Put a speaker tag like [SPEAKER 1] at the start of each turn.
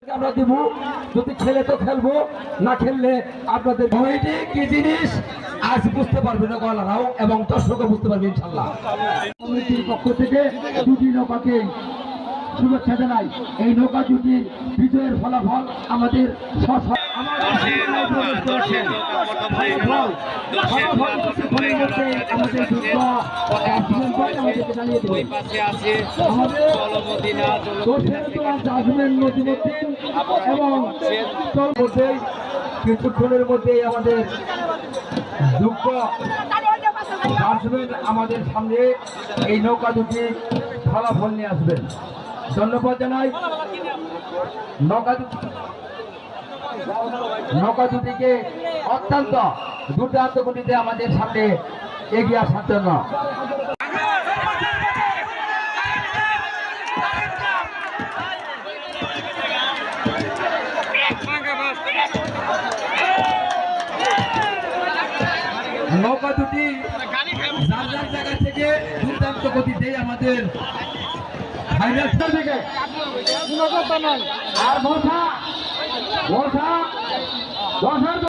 [SPEAKER 1] আমরা দিব, যদি খেলে তো খেলবো, না খেললে আপনাদের কমিটি কি জিনিস আজ বুঝতে পারবে না গলারাও, এবং দর্শকও বুঝতে পারবে ইনশাল্লাহ।
[SPEAKER 2] কমিটির পক্ষ থেকে দুটি নৌকাকে শুভেচ্ছা জানাই। এই নৌকা দুটির বিজয়ের ফলাফল আমাদের
[SPEAKER 1] এবং কিছুক্ষণের মধ্যেই আমাদের যোগ্য আসবেন আমাদের সামনে, এই নৌকা দুটি ফলাফল নিয়ে আসবেন। ধন্যবাদ জানাই নৌকা দুটিকে অত্যন্ত দুর্দান্ত গতিতে আমাদের সামনে এগিয়ে আসার জন্য। নৌকা দুটি যার যার জায়গা থেকে দুর্দান্ত গতিতে আমাদের ফাইনাল থেকে
[SPEAKER 2] আর বর্ষা